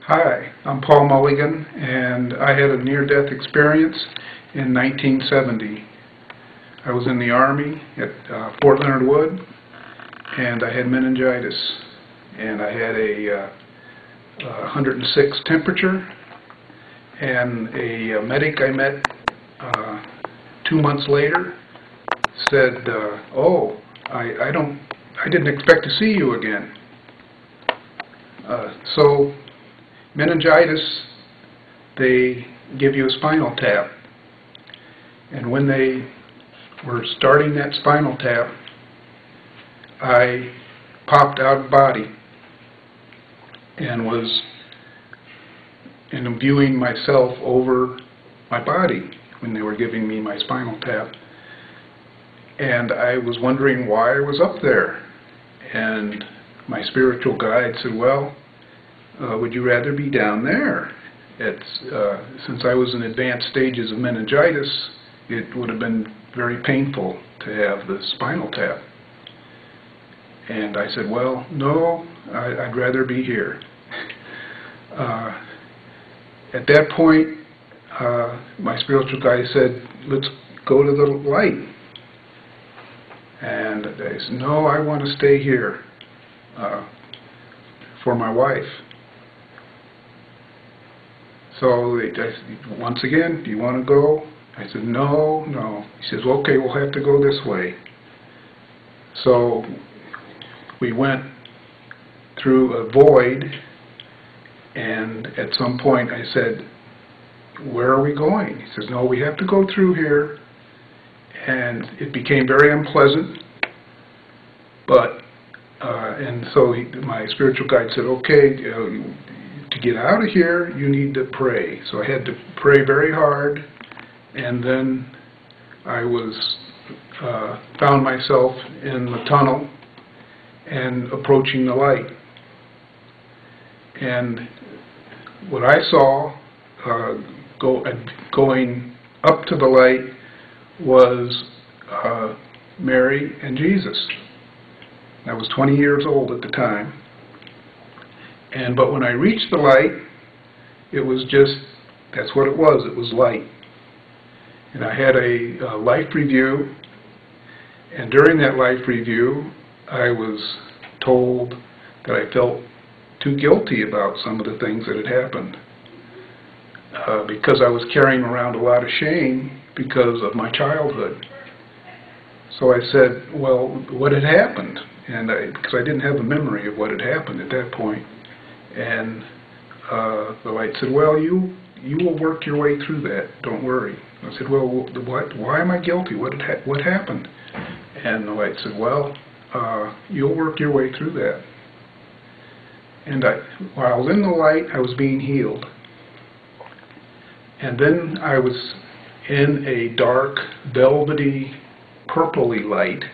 Hi, I'm Paul Mulligan, and I had a near-death experience in 1970. I was in the Army at Fort Leonard Wood, and I had meningitis, and I had a 106 temperature, and a medic I met 2 months later said, "Oh, I didn't expect to see you again." So meningitis, they give you a spinal tap, and when they were starting that spinal tap, I popped out of body and was viewing myself over my body when they were giving me my spinal tap, and I was wondering why I was up there, and my spiritual guide said, "Well, would you rather be down there?" Since I was in advanced stages of meningitis, it would have been very painful to have the spinal tap. And I said, "Well, no, I'd rather be here." At that point, my spiritual guide said, "Let's go to the light." And I said, "No, I want to stay here for my wife." So once again, "Do you want to go?" I said, "No, no." He says, "Well, okay, we'll have to go this way." So we went through a void, and at some point I said, "Where are we going?" He says, "No, we have to go through here." And it became very unpleasant, and so my spiritual guide said, "Okay, to get out of here, you need to pray." So I had to pray very hard, and then I found myself in the tunnel and approaching the light. And what I saw going up to the light was Mary and Jesus. I was 20 years old at the time. But when I reached the light, it was just, that's what it was light. And I had a life review, and during that life review, I was told that I felt too guilty about some of the things that had happened, because I was carrying around a lot of shame because of my childhood. So I said, "Well, what had happened?" And because I didn't have a memory of what had happened at that point. And the light said, "Well, you will work your way through that. Don't worry." I said, "Well, what? Why am I guilty? What happened?" And the light said, "Well, you'll work your way through that." And while I was in the light, I was being healed. And then I was in a dark, velvety, purpley light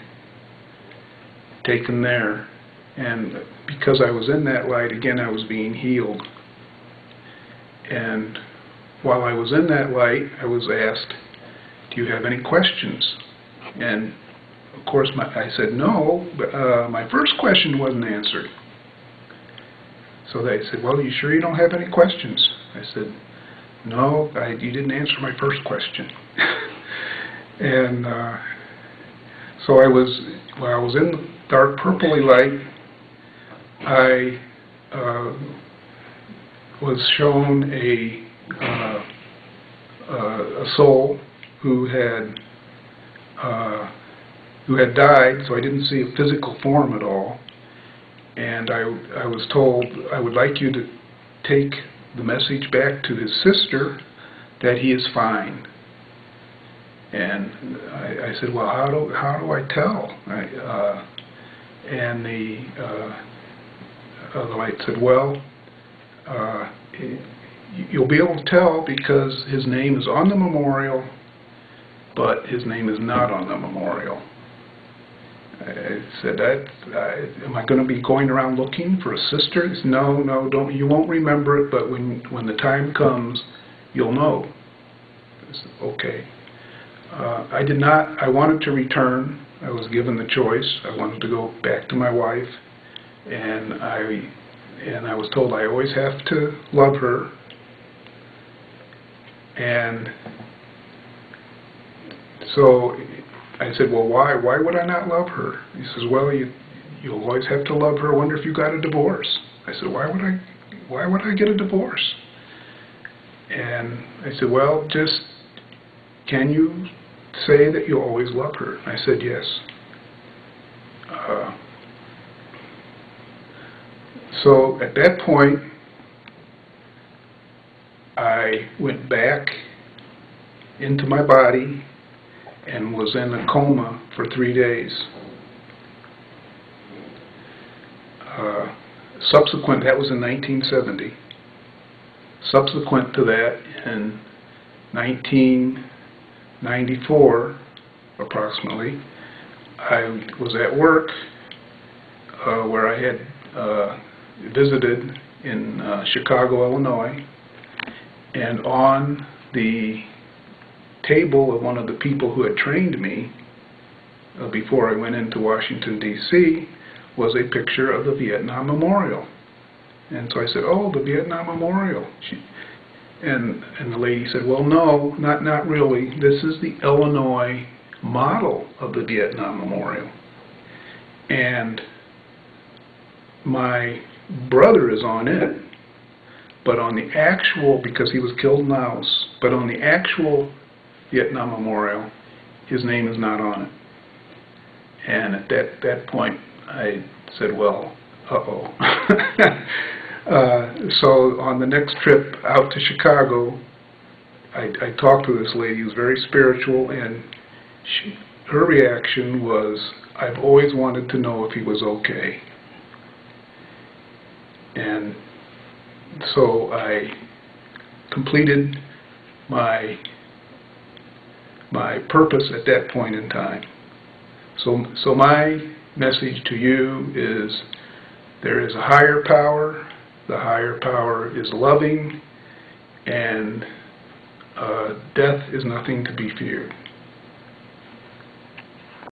taken there. And because I was in that light, again, I was being healed. And while I was in that light, I was asked, "Do you have any questions?" And of course, I said no, but my first question wasn't answered. So they said, "Well, you sure you don't have any questions?" I said, "No, you didn't answer my first question." And so while I was in the dark purpley light, I was shown a soul who had died, so I didn't see a physical form at all. And I was told, "I would like you to take the message back to his sister that he is fine." And I said, "Well, how do I tell?" And the light said, "Well, you'll be able to tell because his name is on the memorial, but his name is not on the memorial." I said, "Am I going to be going around looking for a sister?" He said, No, don't. You won't remember it, but when the time comes, you'll know." I said, "Okay." I did not. I wanted to return. I was given the choice. I wanted to go back to my wife, and I and I was told I always have to love her. And so I said, well, why? Why would I not love her? He says, well, you'll always have to love her. I wonder if you got a divorce. I said, why would I get a divorce? And I said, well, just, can you say that you'll always love her? And I said, yes. So at that point, I went back into my body and was in a coma for 3 days. Subsequent, that was in 1970. Subsequent to that, in 1994, approximately, I was at work where I had visited in Chicago, Illinois, and on the table of one of the people who had trained me before I went into Washington, D.C., was a picture of the Vietnam Memorial. And so I said, oh, the Vietnam Memorial. And the lady said, well, no, not really. This is the Illinois model of the Vietnam Memorial. And my brother is on it, but on the actual, because he was killed in Laos, but on the actual Vietnam Memorial, his name is not on it. And at that point, I said, well, uh-oh. So on the next trip out to Chicago, I talked to this lady who was very spiritual, and her reaction was, I've always wanted to know if he was okay. And so I completed my purpose at that point in time. So my message to you is, there is a higher power. The higher power is loving, and death is nothing to be feared.